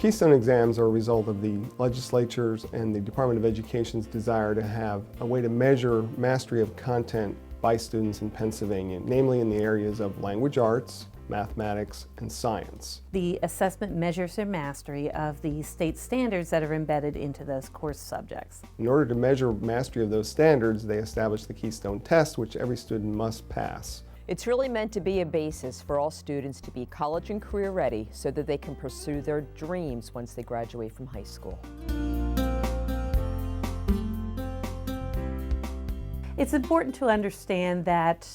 Keystone exams are a result of the legislature's and the Department of Education's desire to have a way to measure mastery of content by students in Pennsylvania, namely in the areas of language arts, mathematics, and science. The assessment measures their mastery of the state standards that are embedded into those course subjects. In order to measure mastery of those standards, they establish the Keystone test, which every student must pass. It's really meant to be a basis for all students to be college and career ready so that they can pursue their dreams once they graduate from high school. It's important to understand that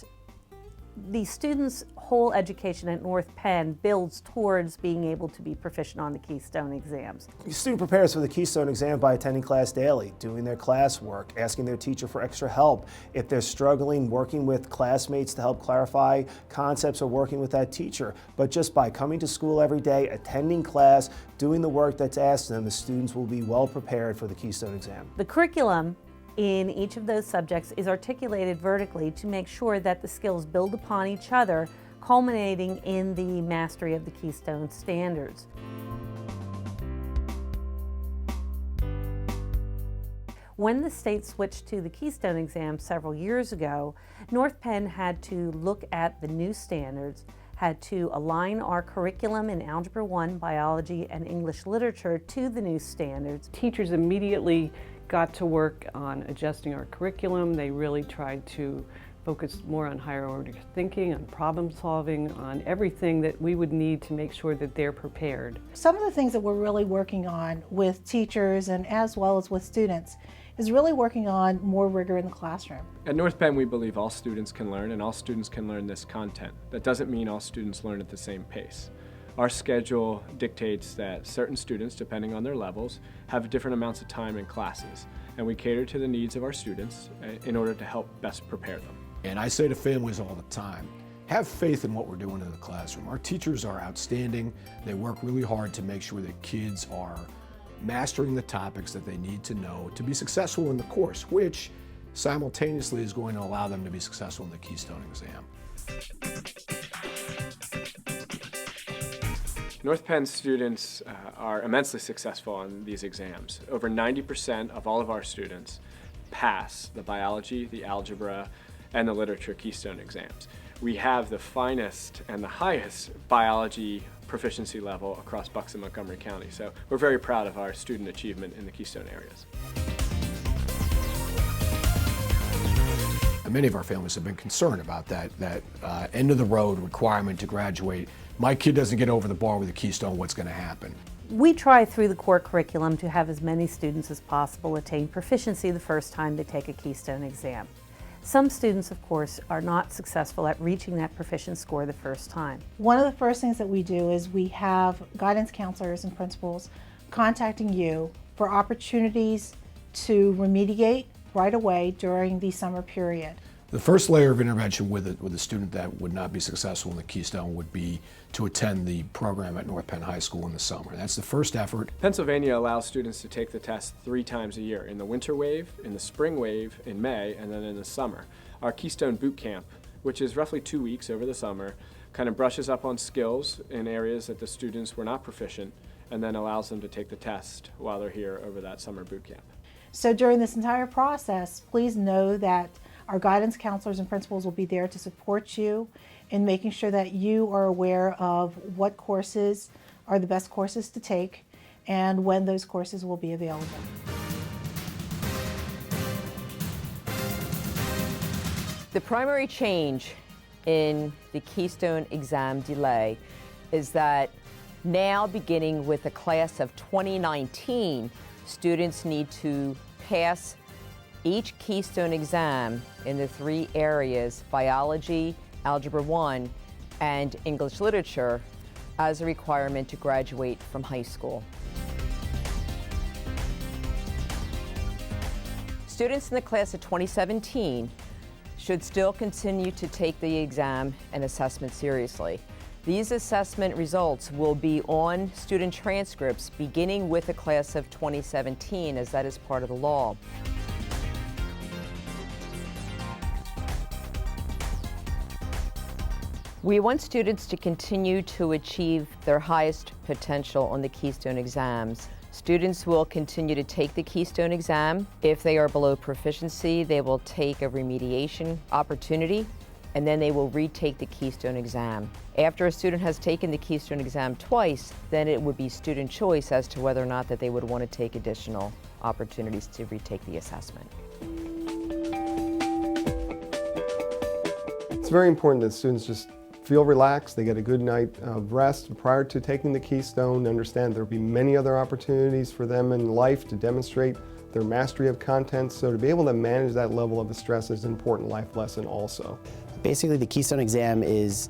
the students' whole education at North Penn builds towards being able to be proficient on the Keystone exams. The student prepares for the Keystone exam by attending class daily, doing their classwork, asking their teacher for extra help. If they're struggling, working with classmates to help clarify concepts or working with that teacher. But just by coming to school every day, attending class, doing the work that's asked of them, the students will be well prepared for the Keystone exam. The curriculum in each of those subjects is articulated vertically to make sure that the skills build upon each other, culminating in the mastery of the Keystone standards. When the state switched to the Keystone exam several years ago, North Penn had to look at the new standards, had to align our curriculum in Algebra 1, Biology, and English Literature to the new standards. Teachers immediately got to work on adjusting our curriculum. They really tried to focus more on higher order thinking, on problem solving, on everything that we would need to make sure that they're prepared. Some of the things that we're really working on with teachers and as well as with students is really working on more rigor in the classroom. At North Penn, we believe all students can learn and all students can learn this content. That doesn't mean all students learn at the same pace. Our schedule dictates that certain students, depending on their levels, have different amounts of time in classes, and we cater to the needs of our students in order to help best prepare them. And I say to families all the time, have faith in what we're doing in the classroom. Our teachers are outstanding. They work really hard to make sure that kids are mastering the topics that they need to know to be successful in the course, which simultaneously is going to allow them to be successful in the Keystone exam. North Penn students are immensely successful on these exams. Over 90% of all of our students pass the biology, the algebra, and the literature Keystone exams. We have the finest and the highest biology proficiency level across Bucks and Montgomery County, so we're very proud of our student achievement in the Keystone areas. Many of our families have been concerned about that end of the road requirement to graduate. My kid doesn't get over the bar with a Keystone, what's going to happen? We try through the core curriculum to have as many students as possible attain proficiency the first time they take a Keystone exam. Some students, of course, are not successful at reaching that proficient score the first time. One of the first things that we do is we have guidance counselors and principals contacting you for opportunities to remediate right away during the summer period. The first layer of intervention with a student that would not be successful in the Keystone would be to attend the program at North Penn High School in the summer. That's the first effort. Pennsylvania allows students to take the test 3 times a year, in the winter wave, in the spring wave, in May, and then in the summer. Our Keystone Boot Camp, which is roughly 2 weeks over the summer, kind of brushes up on skills in areas that the students were not proficient, and then allows them to take the test while they're here over that summer boot camp. So during this entire process, please know that our guidance counselors and principals will be there to support you in making sure that you are aware of what courses are the best courses to take and when those courses will be available. The primary change in the Keystone exam delay is that now, beginning with the class of 2019, students need to pass each Keystone exam in the 3 areas, biology, algebra 1, and English literature, as a requirement to graduate from high school. Students in the class of 2017 should still continue to take the exam and assessment seriously. These assessment results will be on student transcripts beginning with the class of 2017, as that is part of the law. We want students to continue to achieve their highest potential on the Keystone exams. Students will continue to take the Keystone exam. If they are below proficiency, they will take a remediation opportunity, and then they will retake the Keystone exam. After a student has taken the Keystone exam twice, then it would be student choice as to whether or not that they would want to take additional opportunities to retake the assessment. It's very important that students just feel relaxed, they get a good night of rest prior to taking the Keystone, understand there will be many other opportunities for them in life to demonstrate their mastery of content, so to be able to manage that level of stress is an important life lesson also. Basically, the Keystone exam is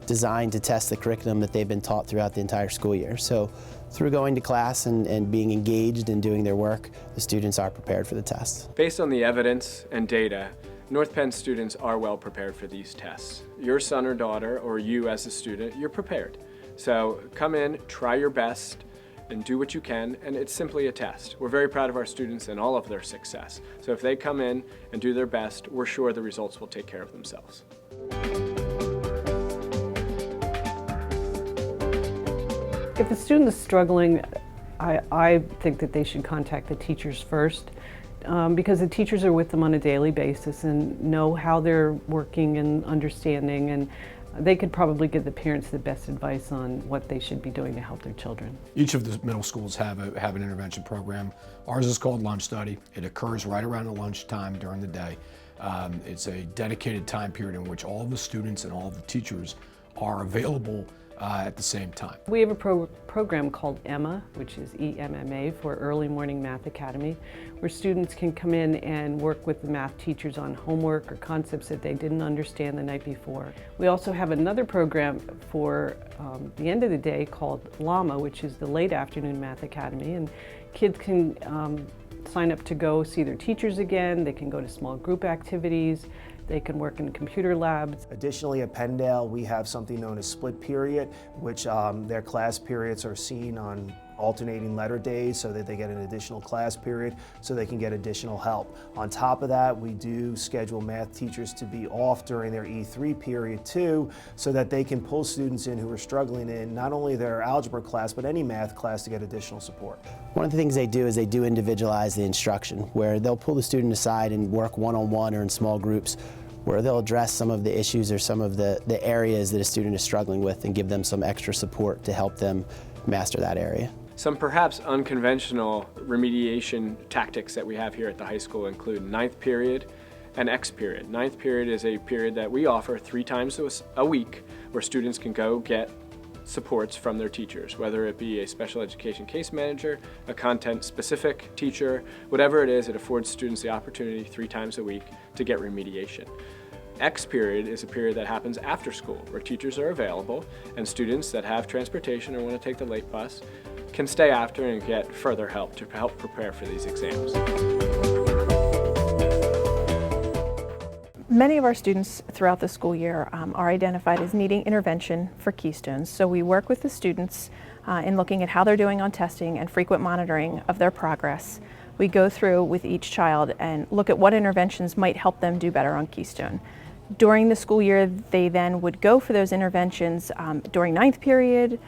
designed to test the curriculum that they've been taught throughout the entire school year. So through going to class and being engaged and doing their work, the students are prepared for the test. Based on the evidence and data, North Penn students are well prepared for these tests. Your son or daughter, or you as a student, you're prepared. So come in, try your best, and do what you can, and it's simply a test. We're very proud of our students and all of their success. So if they come in and do their best, we're sure the results will take care of themselves. If a student is struggling, I think that they should contact the teachers first, because the teachers are with them on a daily basis and know how they're working and understanding, and they could probably give the parents the best advice on what they should be doing to help their children. Each of the middle schools have an intervention program. Ours is called Lunch Study. It occurs right around the lunchtime during the day. It's a dedicated time period in which all of the students and all of the teachers are available at the same time. We have a program called EMMA, which is EMMA for Early Morning Math Academy, where students can come in and work with the math teachers on homework or concepts that they didn't understand the night before. We also have another program for the end of the day called LAMA, which is the Late Afternoon Math Academy, and kids can sign up to go see their teachers again. They can go to small group activities. They can work in computer labs. Additionally, at Penndale, we have something known as split period, which their class periods are seen on alternating letter days so that they get an additional class period so they can get additional help. On top of that, we do schedule math teachers to be off during their E3 period too, so that they can pull students in who are struggling in not only their algebra class, but any math class to get additional support. One of the things they do is they do individualize the instruction, where they'll pull the student aside and work one-on-one or in small groups, where they'll address some of the issues or some of the areas that a student is struggling with and give them some extra support to help them master that area. Some perhaps unconventional remediation tactics that we have here at the high school include ninth period and X period. Ninth period is a period that we offer 3 times a week where students can go get supports from their teachers, whether it be a special education case manager, a content-specific teacher, whatever it is, it affords students the opportunity 3 times a week to get remediation. X period is a period that happens after school, where teachers are available and students that have transportation or want to take the late bus can stay after and get further help to help prepare for these exams. Many of our students throughout the school year are identified as needing intervention for Keystones. So we work with the students in looking at how they're doing on testing and frequent monitoring of their progress. We go through with each child and look at what interventions might help them do better on Keystone. During the school year, they then would go for those interventions during ninth period.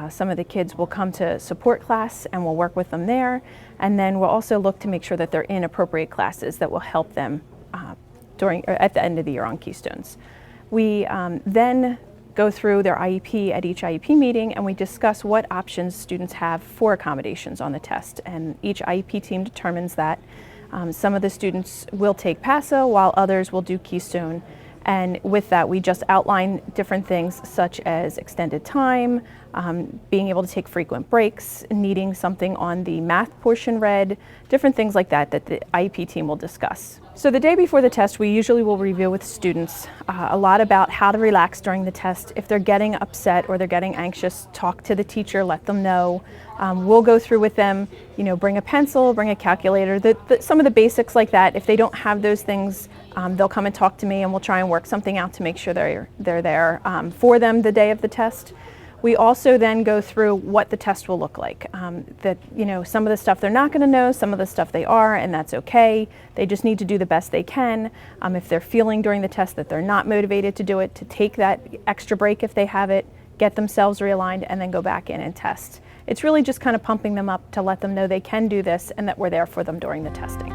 Some of the kids will come to support class and we'll work with them there. And then we'll also look to make sure that they're in appropriate classes that will help them at the end of the year on Keystones. We then go through their IEP at each IEP meeting and we discuss what options students have for accommodations on the test. And each IEP team determines that. Some of the students will take PASA while others will do Keystone. And with that, we just outline different things such as extended time, being able to take frequent breaks, needing something on the math portion read, different things like that that the IEP team will discuss. So the day before the test, we usually will review with students a lot about how to relax during the test. If they're getting upset or they're getting anxious, talk to the teacher, let them know. We'll go through with them, bring a pencil, bring a calculator, some of the basics like that. If they don't have those things, they'll come and talk to me and we'll try and work something out to make sure they're there for them the day of the test. We also then go through what the test will look like. That, you know, some of the stuff they're not going to know, some of the stuff they are, and that's okay. They just need to do the best they can. If they're feeling during the test that they're not motivated to do it, to take that extra break if they have it, get themselves realigned, and then go back in and test. It's really just kind of pumping them up to let them know they can do this and that we're there for them during the testing.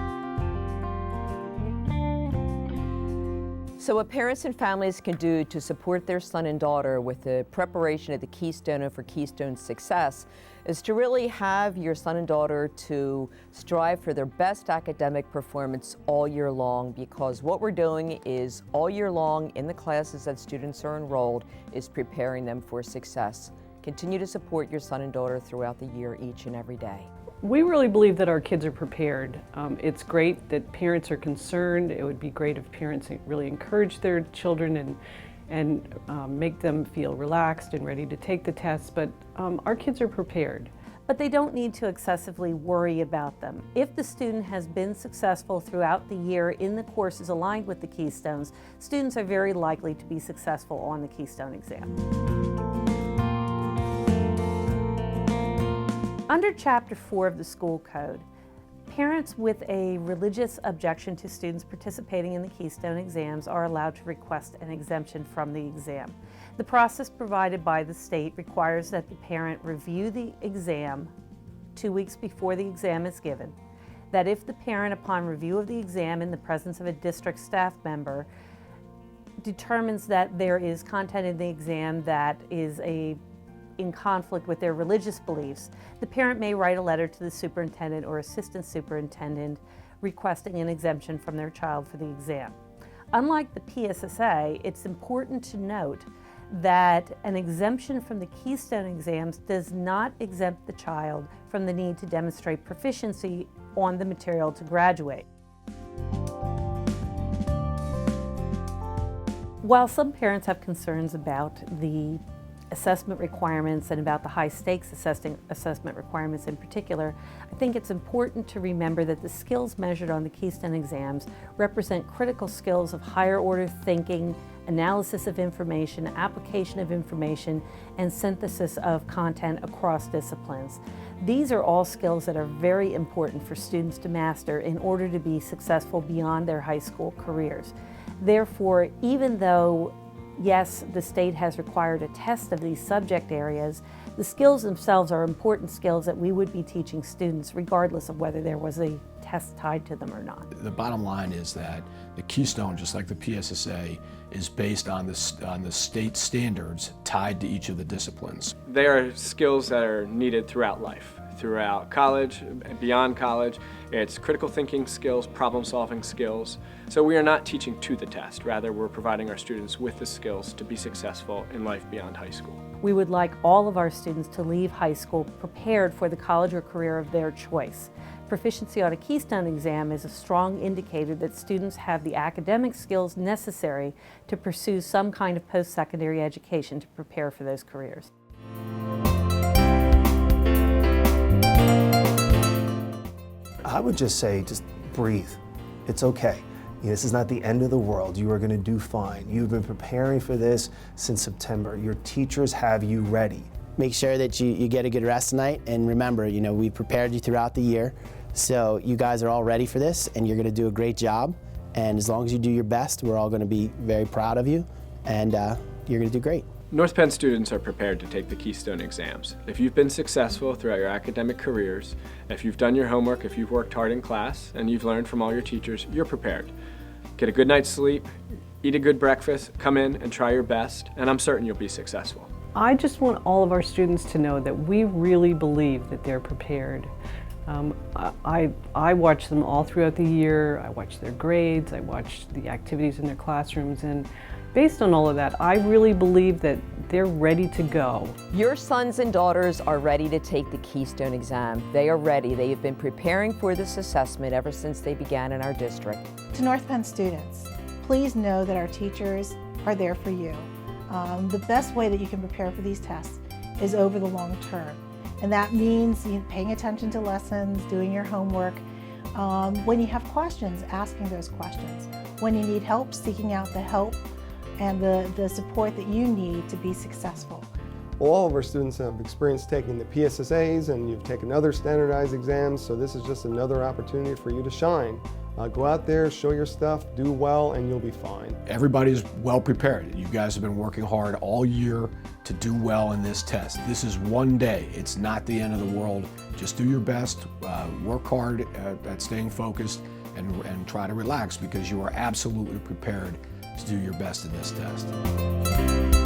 So what parents and families can do to support their son and daughter with the preparation of the Keystone and for Keystone success is to really have your son and daughter to strive for their best academic performance all year long, because what we're doing is all year long in the classes that students are enrolled is preparing them for success. Continue to support your son and daughter throughout the year, each and every day. We really believe that our kids are prepared. It's great that parents are concerned. It would be great if parents really encourage their children and make them feel relaxed and ready to take the tests, but our kids are prepared. But they don't need to excessively worry about them. If the student has been successful throughout the year in the courses aligned with the Keystones, students are very likely to be successful on the Keystone exam. Under Chapter 4 of the School Code, parents with a religious objection to students participating in the Keystone exams are allowed to request an exemption from the exam. The process provided by the state requires that the parent review the exam 2 weeks before the exam is given, that if the parent, upon review of the exam in the presence of a district staff member, determines that there is content in the exam that is in conflict with their religious beliefs, the parent may write a letter to the superintendent or assistant superintendent requesting an exemption from their child for the exam. Unlike the PSSA, it's important to note that an exemption from the Keystone exams does not exempt the child from the need to demonstrate proficiency on the material to graduate. While some parents have concerns about the assessment requirements and about the high stakes assessment requirements in particular, I think it's important to remember that the skills measured on the Keystone exams represent critical skills of higher order thinking, analysis of information, application of information, and synthesis of content across disciplines. These are all skills that are very important for students to master in order to be successful beyond their high school careers. Therefore, even though yes, the state has required a test of these subject areas, the skills themselves are important skills that we would be teaching students regardless of whether there was a test tied to them or not. The bottom line is that the Keystone, just like the PSSA, is based on the state standards tied to each of the disciplines. They are skills that are needed throughout life, throughout college, and beyond college. It's critical thinking skills, problem solving skills. So we are not teaching to the test, rather we're providing our students with the skills to be successful in life beyond high school. We would like all of our students to leave high school prepared for the college or career of their choice. Proficiency on a Keystone exam is a strong indicator that students have the academic skills necessary to pursue some kind of post-secondary education to prepare for those careers. I would just say, just breathe. It's okay. This is not the end of the world. You are going to do fine. You've been preparing for this since September. Your teachers have you ready. Make sure that you get a good rest tonight, and remember, we prepared you throughout the year, so you guys are all ready for this, and you're going to do a great job. And as long as you do your best, we're all going to be very proud of you, and you're going to do great. North Penn students are prepared to take the Keystone exams. If you've been successful throughout your academic careers, if you've done your homework, if you've worked hard in class, and you've learned from all your teachers, you're prepared. Get a good night's sleep, eat a good breakfast, come in and try your best, and I'm certain you'll be successful. I just want all of our students to know that we really believe that they're prepared. I watch them all throughout the year. I watch their grades, I watch the activities in their classrooms, and based on all of that, I really believe that they're ready to go. Your sons and daughters are ready to take the Keystone exam. They are ready. They have been preparing for this assessment ever since they began in our district. To North Penn students, please know that our teachers are there for you. The best way that you can prepare for these tests is over the long term. And that means paying attention to lessons, doing your homework. When you have questions, asking those questions. When you need help, seeking out the help and the support that you need to be successful. Well, all of our students have experience taking the PSSAs, and you've taken other standardized exams, so this is just another opportunity for you to shine. Go out there, show your stuff, do well, and you'll be fine. Everybody's well prepared. You guys have been working hard all year to do well in this test. This is one day. It's not the end of the world. Just do your best, work hard at staying focused, and try to relax, because you are absolutely prepared to do your best in this test.